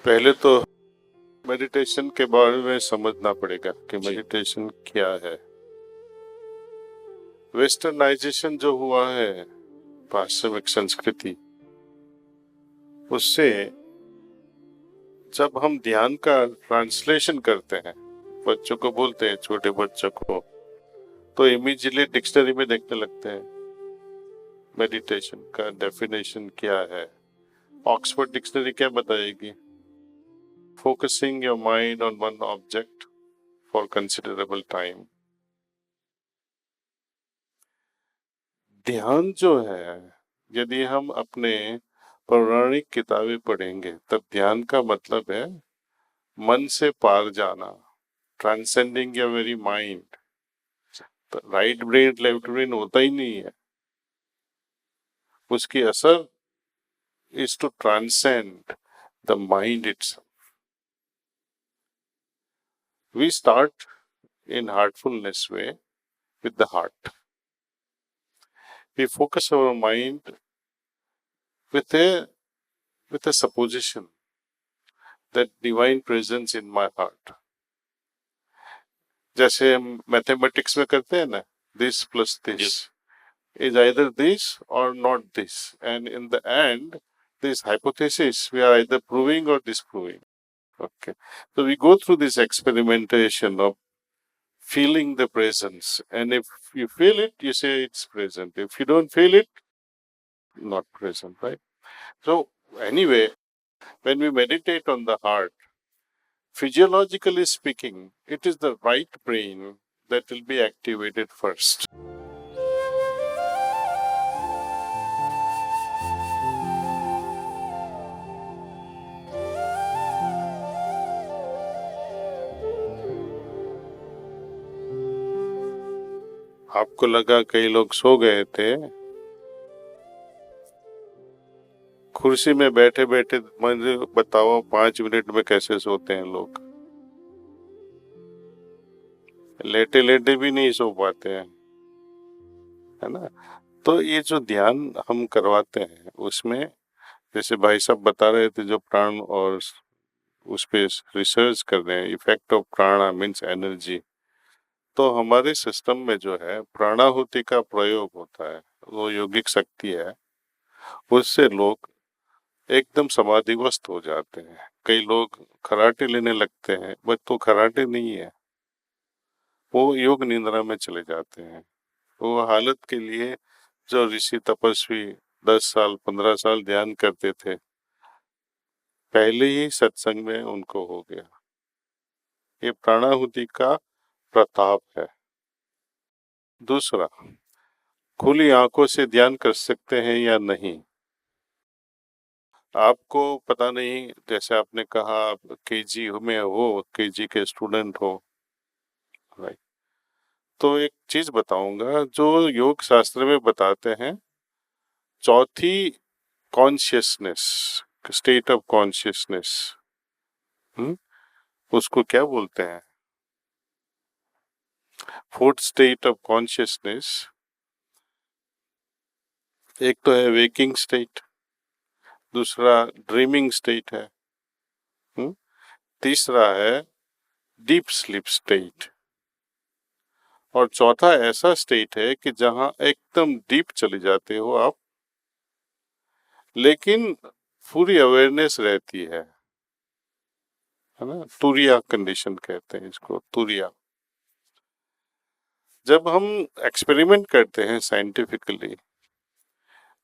पहले तो मेडिटेशन के बारे में समझना पड़ेगा कि मेडिटेशन क्या है। वेस्टर्नाइजेशन जो हुआ है पाश्चिमिक संस्कृति, उससे जब हम ध्यान का ट्रांसलेशन करते हैं, बच्चों को बोलते हैं, छोटे बच्चों को, तो इमीडिएटली डिक्शनरी में देखने लगते हैं मेडिटेशन का डेफिनेशन क्या है। ऑक्सफोर्ड डिक्शनरी क्या बताएगी? Focusing your mind on one object for considerable time. ध्यान जो है, यदि हम अपने पौराणिक किताबें पढ़ेंगे तब ध्यान का मतलब है मन से पार जाना, transcending your very mind. Right brain left brain होता ही नहीं है, उसकी असर is to transcend the mind itself. We start in heartfulness way with the heart. We focus our mind with a supposition that divine presence in my heart. जैसे हम mathematics में करते हैं ना, this plus this is either this or not this, and in the end this hypothesis we are either proving or disproving. Okay, so we go through this experimentation of feeling the presence, and if you feel it, you say it's present. If you don't feel it, not present, right? So anyway, when we meditate on the heart, physiologically speaking, it is the right brain that will be activated first. आपको लगा कई लोग सो गए थे, कुर्सी में बैठे बैठे मुझे बताओ 5 मिनट में कैसे सोते हैं लोग। लेटे लेटे भी नहीं सो पाते हैं, है ना। तो ये जो ध्यान हम करवाते हैं उसमें, जैसे भाई साहब बता रहे थे, जो प्राण और उस पे रिसर्च कर रहे हैं, इफेक्ट ऑफ प्राणा मीन्स एनर्जी, तो हमारे सिस्टम में जो है प्राणाहुति का प्रयोग होता है, वो योगिक शक्ति है, उससे लोग एकदम समाधिवस्थ हो जाते हैं। कई लोग खराटे लेने लगते हैं, बट तो खराटे नहीं है, वो योग निद्रा में चले जाते हैं। वो हालत के लिए जो ऋषि तपस्वी 10 साल 15 साल ध्यान करते थे, पहले ही सत्संग में उनको हो गया। ये प्राणाहुति का प्रताप है। दूसरा, खुली आंखों से ध्यान कर सकते हैं या नहीं। आपको पता नहीं, जैसे आपने कहा आप केजी में हो, केजी के स्टूडेंट हो, राइट। तो एक चीज बताऊंगा जो योग शास्त्र में बताते हैं, चौथी कॉन्शियसनेस, स्टेट ऑफ कॉन्शियसनेस, उसको क्या बोलते हैं? Fourth state of consciousness. एक तो है वेकिंग स्टेट, दूसरा ड्रीमिंग स्टेट है, तीसरा है डीप स्लीप स्टेट, और चौथा ऐसा स्टेट है कि जहां एकदम डीप चले जाते हो आप, लेकिन पूरी अवेयरनेस रहती है ना। तुरिया कंडीशन कहते हैं इसको, तुरिया। जब हम एक्सपेरिमेंट करते हैं साइंटिफिकली,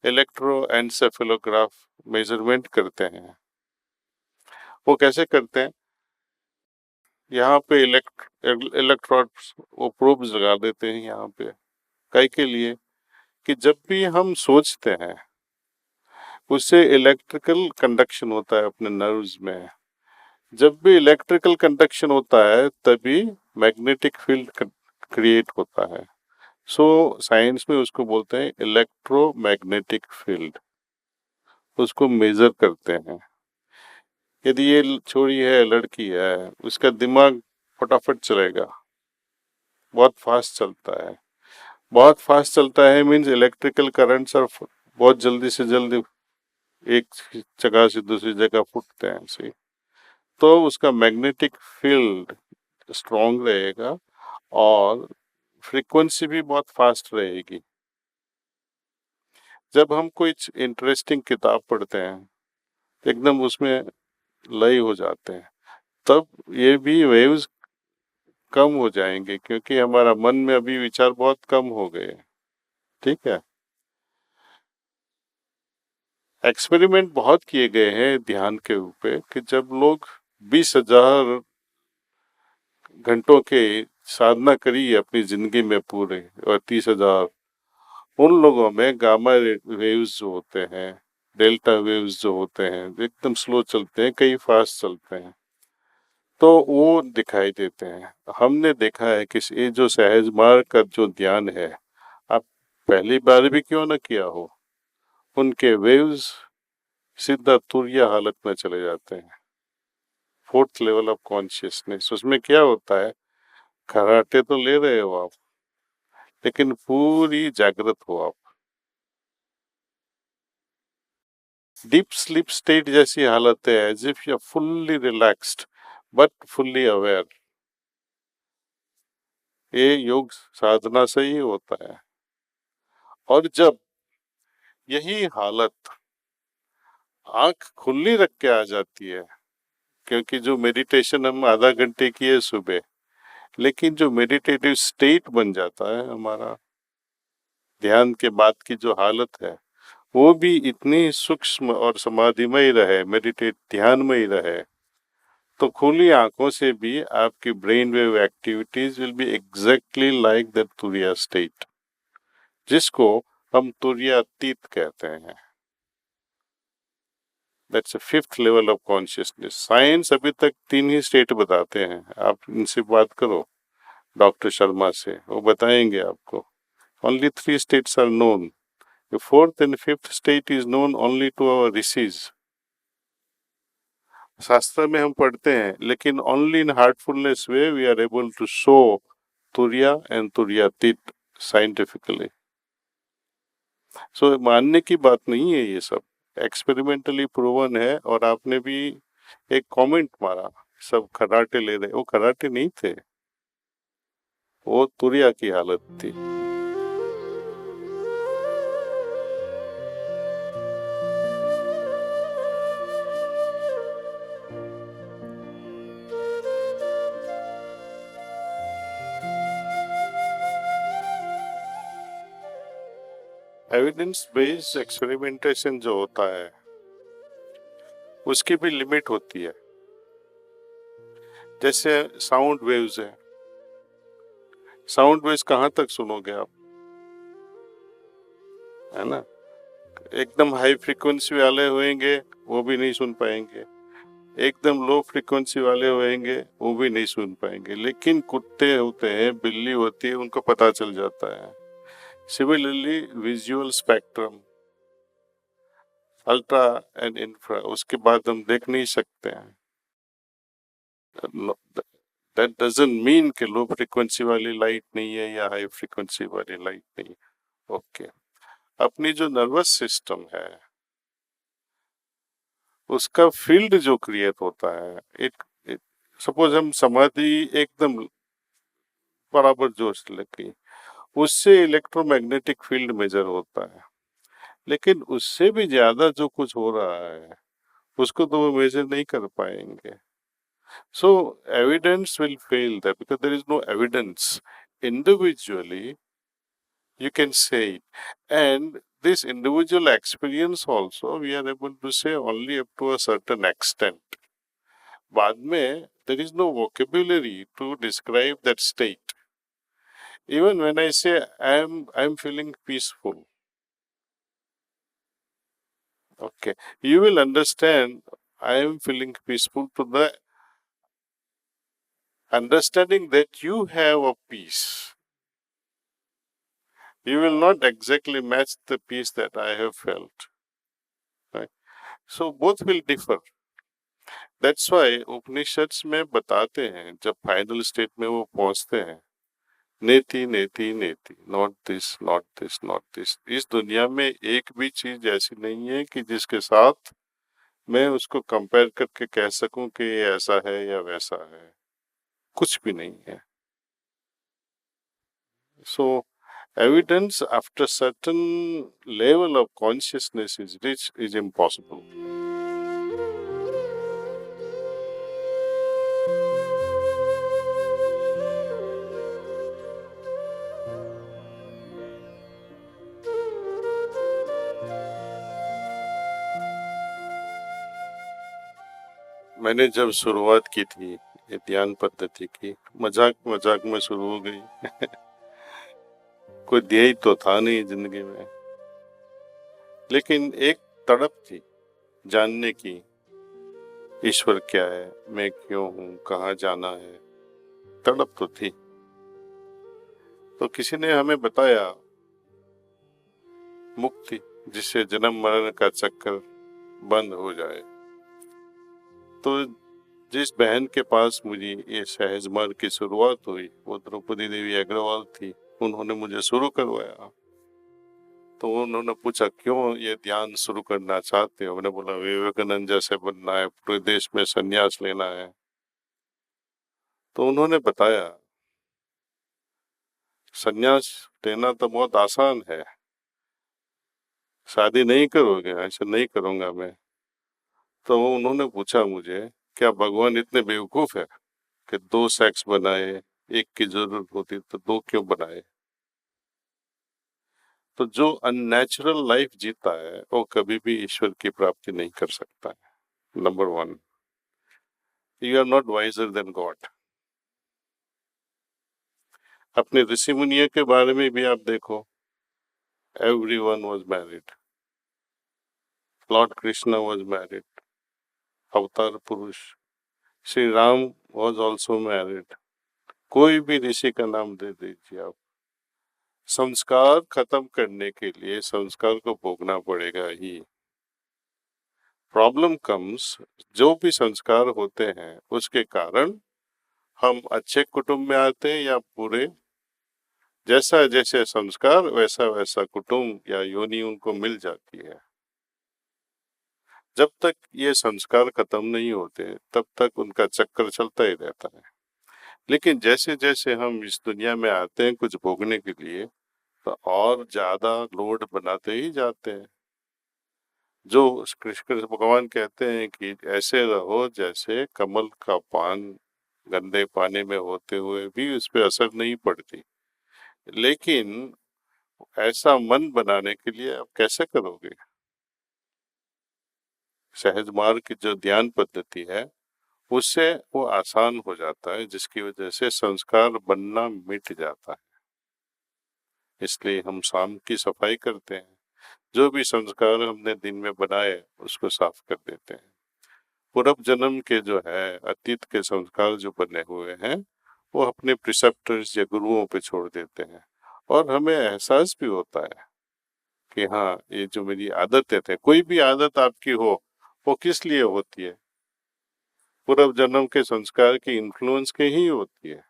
इलेक्ट्रोएन्सेफेलोग्राफ मेजरमेंट करते हैं, वो कैसे करते हैं? यहाँ पे इलेक्ट्रोड वो प्रोब्स लगा देते हैं यहाँ पे, कई के लिए कि जब भी हम सोचते हैं उससे इलेक्ट्रिकल कंडक्शन होता है अपने नर्व्स में। जब भी इलेक्ट्रिकल कंडक्शन होता है तभी मैग्नेटिक फील्ड क्रिएट होता है। सो साइंस में उसको बोलते हैं इलेक्ट्रोमैग्नेटिक फील्ड, उसको मेजर करते हैं। यदि ये छोरी है, लड़की है, उसका दिमाग फटाफट चलेगा, बहुत फास्ट चलता है। बहुत फास्ट चलता है मीन्स इलेक्ट्रिकल करंट्स और बहुत जल्दी से जल्दी एक जगह से दूसरी जगह फूटते हैं ऐसे। तो उसका मैग्नेटिक फील्ड स्ट्रॉन्ग रहेगा और फ्रीक्वेंसी भी बहुत फास्ट रहेगी। जब हम कोई इंटरेस्टिंग किताब पढ़ते हैं एकदम उसमें लय हो जाते हैं, तब ये भी वेव्स कम हो जाएंगे क्योंकि हमारा मन में अभी विचार बहुत कम हो गए। ठीक है। एक्सपेरिमेंट बहुत किए गए हैं ध्यान के ऊपर कि जब लोग 20,000 घंटों के साधना करी अपनी जिंदगी में पूरे और 30,000, उन लोगों में गामा वेव्स जो होते हैं, डेल्टा वेव्स जो होते हैं, एकदम स्लो चलते हैं, कई फास्ट चलते हैं, तो वो दिखाई देते हैं। हमने देखा है कि ये जो सहज मार्ग का जो ध्यान है, आप पहली बार भी क्यों ना किया हो, उनके वेव्स सीधा तुरिया हालत में चले जाते हैं, फोर्थ लेवल ऑफ कॉन्शियसनेस। उसमें क्या होता है, खराटे तो ले रहे हो आप, लेकिन पूरी जागृत हो आप। डीप स्लीप स्टेट जैसी हालत है, as if you are fully relaxed but fully aware. ये योग साधना से ही होता है। और जब यही हालत आंख खुली रख के आ जाती है, क्योंकि जो मेडिटेशन हम आधा घंटे की है सुबह, लेकिन जो मेडिटेटिव स्टेट बन जाता है हमारा, ध्यान के बाद की जो हालत है वो भी इतनी सूक्ष्म और समाधिमय रहे, मेडिटेट ध्यान में ही रहे, तो खुली आंखों से भी आपकी brain wave activities will be exactly like that तुरिया स्टेट, जिसको हम तुरियातीत कहते हैं। That's a fifth level of consciousness. Science अभी तक 3 ही स्टेट बताते हैं, आप इनसे बात करो डॉक्टर शर्मा से, वो बताएंगे आपको। Only 3 states are known. The fourth and fifth state is known only to our rishis. शास्त्र में हम पढ़ते हैं, लेकिन only in heartfulness way we are able to show तुरिया and तुरियातीत scientifically. So मानने की बात नहीं है, ये सब एक्सपेरिमेंटली प्रूवन है। और आपने भी एक कमेंट मारा, सब खराटे ले रहे, वो खराटे नहीं थे, वो तुरिया की हालत थी। एविडेंस बेस्ड एक्सपेरिमेंटेशन जो होता है उसकी भी लिमिट होती है। जैसे साउंड वेव्स है, साउंड वेव्स कहाँ तक सुनोगे आप, है ना। एकदम हाई फ्रीक्वेंसी वाले होंगे वो भी नहीं सुन पाएंगे, एकदम लो फ्रीक्वेंसी वाले होंगे वो भी नहीं सुन पाएंगे, लेकिन कुत्ते होते हैं, बिल्ली होती है, उनको पता चल जाता है। Similarly visual spectrum, ultra and infra, उसके बाद हम देख नहीं सकते हैं। दैट डजंट मीन कि लो फ्रीक्वेंसी वाली लाइट नहीं है या हाई फ्रीक्वेंसी वाली लाइट नहीं। ओके। अपनी जो नर्वस सिस्टम है उसका फील्ड जो क्रिएट होता है, इट सपोज हम समाधि एकदम बराबर जोश लगी, उससे इलेक्ट्रोमैग्नेटिक फील्ड मेजर होता है, लेकिन उससे भी ज्यादा जो कुछ हो रहा है उसको तो वो मेजर नहीं कर पाएंगे। So evidence will fail there because there is no evidence. Individually, you can say it. And this individual experience also, we are able to say only up to a certain extent. बाद में, there is no vocabulary to describe that state. Even when I say I'm feeling peaceful, okay, you will understand I am feeling peaceful to the understanding that you have a peace. You will not exactly match the peace that I have felt. Right? So both will differ. That's why Upanishads में बताते हैं, जब final state में वो पहुंचते हैं, नेति नेति नेति, not this not this not this. इस दुनिया में एक भी चीज ऐसी नहीं है कि जिसके साथ मैं उसको कंपेयर करके कह सकूं कि ये ऐसा है या वैसा है, कुछ भी नहीं है। So evidence after certain level of consciousness is reached is impossible. मैंने जब शुरुआत की थी ये ध्यान पद्धति की, मजाक मजाक में शुरू हो गई। कोई ध्येय तो था नहीं जिंदगी में, लेकिन एक तड़प थी जानने की, ईश्वर क्या है, मैं क्यों हूँ, कहाँ जाना है, तड़प तो थी। तो किसी ने हमें बताया मुक्ति, जिससे जन्म मरण का चक्कर बंद हो जाए। तो जिस बहन के पास मुझे ये सहज मार्ग की शुरुआत हुई वो द्रौपदी देवी अग्रवाल थी, उन्होंने मुझे शुरू करवाया। तो उन्होंने पूछा क्यों ये ध्यान शुरू करना चाहते हो, मैंने बोला विवेकानंद जैसे बनना है, पूरे देश में संन्यास लेना है। तो उन्होंने बताया संन्यास लेना तो बहुत आसान है, शादी नहीं करोगे, ऐसा नहीं करूंगा मैं। तो उन्होंने पूछा मुझे क्या भगवान इतने बेवकूफ है कि दो सेक्स बनाए, एक की जरूरत होती तो दो क्यों बनाए। तो जो अननेचुरल लाइफ जीता है वो कभी भी ईश्वर की प्राप्ति नहीं कर सकता है। Number one, you are not wiser than God. अपने ऋषि मुनियों के बारे में भी आप देखो, everyone was married, Lord Krishna was married, अवतार पुरुष Shri Ram was also married. कोई भी ऋषि का नाम दे दीजिए आप, संस्कार खत्म करने के लिए संस्कार को भोगना पड़ेगा ही। प्रॉब्लम कम्स, जो भी संस्कार होते हैं उसके कारण हम अच्छे कुटुंब में आते हैं या बुरे, जैसा जैसे संस्कार वैसा वैसा कुटुंब या योनि उनको मिल जाती है। जब तक ये संस्कार खत्म नहीं होते तब तक उनका चक्कर चलता ही रहता है। लेकिन जैसे जैसे हम इस दुनिया में आते हैं कुछ भोगने के लिए, तो और ज्यादा लोड बनाते ही जाते हैं। जो कृष्ण भगवान कहते हैं कि ऐसे रहो जैसे कमल का पान गंदे पानी में होते हुए भी उस पर असर नहीं पड़ती। लेकिन ऐसा मन बनाने के लिए आप कैसे करोगे। सहज मार्ग की जो ध्यान पद्धति है उससे वो आसान हो जाता है, जिसकी वजह से संस्कार बनना मिट जाता है। इसलिए हम शाम की सफाई करते हैं, जो भी संस्कार हमने दिन में बनाए उसको साफ कर देते हैं। पूर्व जन्म के जो है अतीत के संस्कार जो बने हुए हैं वो अपने प्रिसेप्टर्स या गुरुओं पे छोड़ देते हैं, और हमें एहसास भी होता है कि हाँ ये जो मेरी आदतें थे, कोई भी आदत आपकी हो वो किस लिए होती है, पूर्व जन्म के संस्कार की इन्फ्लुएंस के ही होती है।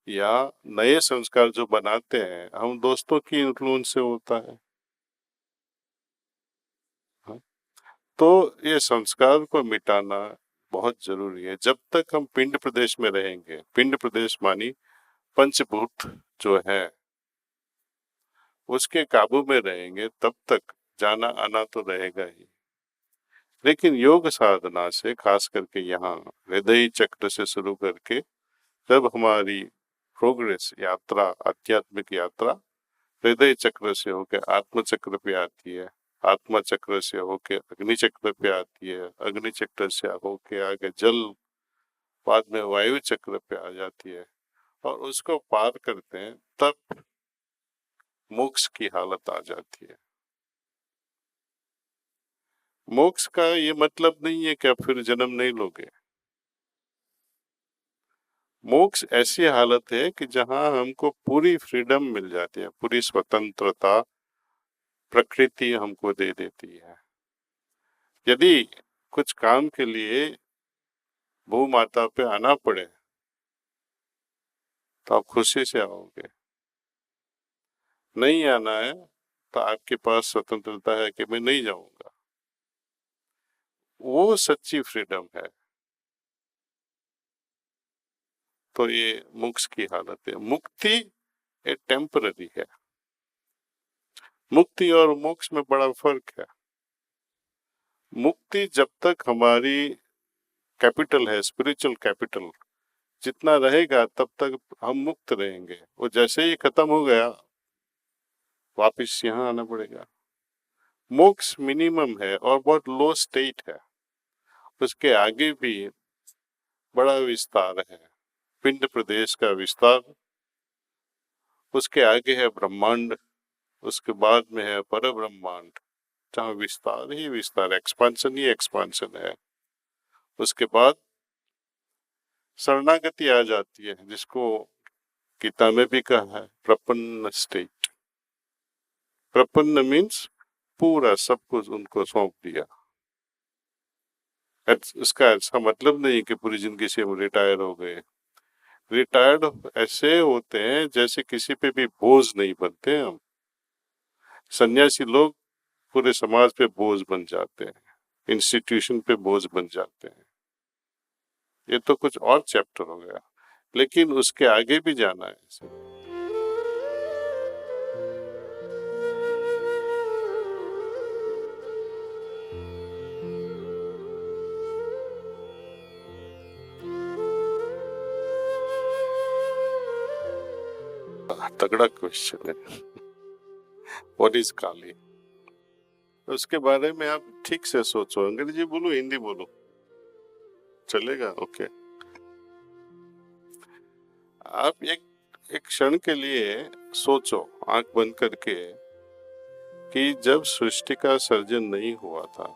या नए संस्कार जो बनाते हैं हम दोस्तों की इन्फ्लुएंस से होता है। हाँ? तो ये संस्कार को मिटाना बहुत जरूरी है। जब तक हम पिंड प्रदेश में रहेंगे, पिंड प्रदेश मानी पंचभूत जो है उसके काबू में रहेंगे, तब तक जाना आना तो रहेगा ही। लेकिन योग साधना से खास करके यहाँ हृदय चक्र से शुरू करके जब हमारी प्रोग्रेस यात्रा, आध्यात्मिक यात्रा हृदय चक्र से होकर आत्म चक्र पे आती है, आत्मा चक्र से होके अग्नि चक्र पे आती है, अग्नि चक्र से होके आगे जल, बाद में वायु चक्र पे आ जाती है, और उसको पार करते हैं तब मोक्ष की हालत आ जाती है। मोक्ष का ये मतलब नहीं है कि आप फिर जन्म नहीं लोगे। मोक्ष ऐसी हालत है कि जहां हमको पूरी फ्रीडम मिल जाती है, पूरी स्वतंत्रता प्रकृति हमको दे देती है। यदि कुछ काम के लिए भू माता पे आना पड़े तो आप खुशी से आओगे, नहीं आना है तो आपके पास स्वतंत्रता है कि मैं नहीं जाऊंगा। वो सच्ची फ्रीडम है। तो ये मोक्ष की हालत है। मुक्ति ये टेम्पररी है। मुक्ति और मोक्ष में बड़ा फर्क है। मुक्ति जब तक हमारी कैपिटल है, स्पिरिचुअल कैपिटल जितना रहेगा तब तक हम मुक्त रहेंगे। वो जैसे ही खत्म हो गया वापिस यहाँ आना पड़ेगा। मोक्ष मिनिमम है और बहुत लो स्टेट है। उसके आगे भी बड़ा विस्तार है, पिंड प्रदेश का विस्तार। उसके आगे है ब्रह्मांड, उसके बाद में है पर ब्रह्मांड, जहाँ विस्तार ही विस्तार, एक्सपांशन ही एक्सपांशन है। उसके बाद शरणागति आ जाती है, जिसको गीता में भी कहा है प्रपन्न स्टेट। प्रपन्न मीन्स पूरा सब कुछ उनको सौंप दिया। इसका ऐसा मतलब नहीं कि पूरी जिंदगी से हम रिटायर हो गए। रिटायर्ड ऐसे होते हैं जैसे किसी पे भी बोझ नहीं बनते हम। सन्यासी लोग पूरे समाज पे बोझ बन जाते हैं, इंस्टीट्यूशन पे बोझ बन जाते हैं। ये तो कुछ और चैप्टर हो गया, लेकिन उसके आगे भी जाना है इसे। तगड़ा क्वेश्चन है। व्हाट इज काली? उसके बारे में आप ठीक से सोचो। अंग्रेजी बोलो, हिंदी बोलो, चलेगा? ओके। आप एक क्षण के लिए सोचो, आंख बंद करके, कि जब सृष्टि का सर्जन नहीं हुआ था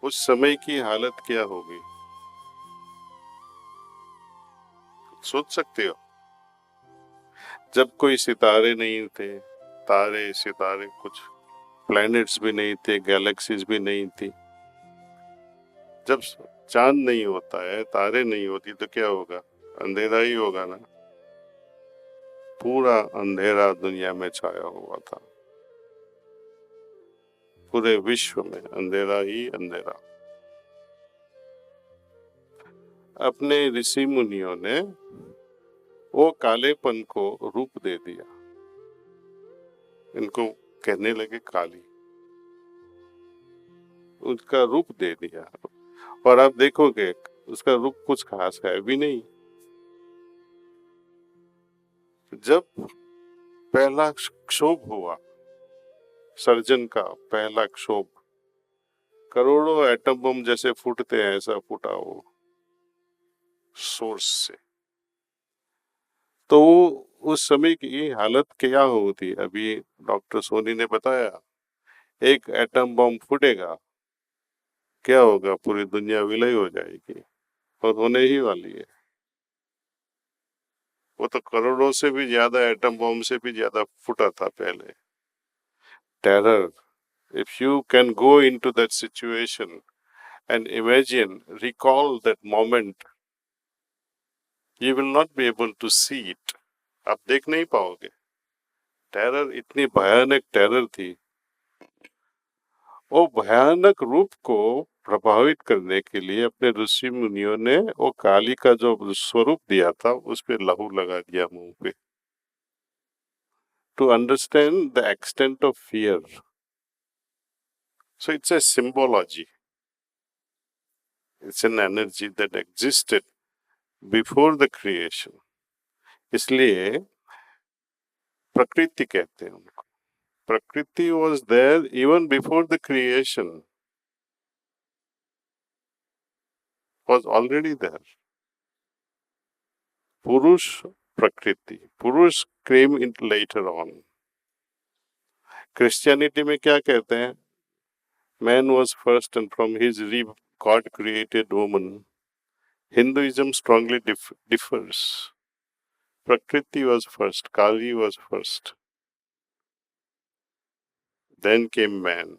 उस समय की हालत क्या होगी? सोच सकते हो? जब कोई सितारे नहीं थे, तारे सितारे, कुछ प्लैनेट्स भी नहीं थे, गैलेक्सीज भी नहीं थी। जब चांद नहीं होता है, तारे नहीं होती, तो क्या होगा? अंधेरा ही होगा ना। पूरा अंधेरा दुनिया में छाया हुआ था, पूरे विश्व में अंधेरा ही अंधेरा। अपने ऋषि मुनियों ने वो कालेपन को रूप दे दिया। इनको कहने लगे काली, उसका रूप दे दिया। और आप देखोगे उसका रूप कुछ खास है भी नहीं। जब पहला क्षोभ हुआ, सर्जन का पहला क्षोभ, करोड़ों एटम बम जैसे फूटते हैं, ऐसा फूटा वो सोर्स से। तो उस समय की हालत क्या होती? अभी डॉक्टर सोनी ने बताया, एक एटम बम फूटेगा, क्या होगा? पूरी दुनिया विलय हो जाएगी, और होने ही वाली है। वो तो करोड़ों से भी ज्यादा, एटम बम से भी ज्यादा फूटा था पहले। Terror, if you can go into that situation and imagine, recall that moment, you will not be able to see it. आप देख नहीं पाओगे। टेरर इतनी भयानक टेरर थी। वो भयानक रूप को प्रभावित करने के लिए अपने ऋषि मुनियों ने वो काली का जो स्वरूप दिया था उस पे लहू लगा दिया मुंह पे, to understand the extent of fear. So it's a symbology. It's an energy that existed before the creation. इसलिए प्रकृति कहते हैं उनको। प्रकृति was there even before the creation, was already there. पुरुष प्रकृति, पुरुष came in later on. Christianity में क्या कहते हैं? Man was first and from his rib God created woman. Hinduism strongly differs. Prakriti was first, Kali was first. Then came man.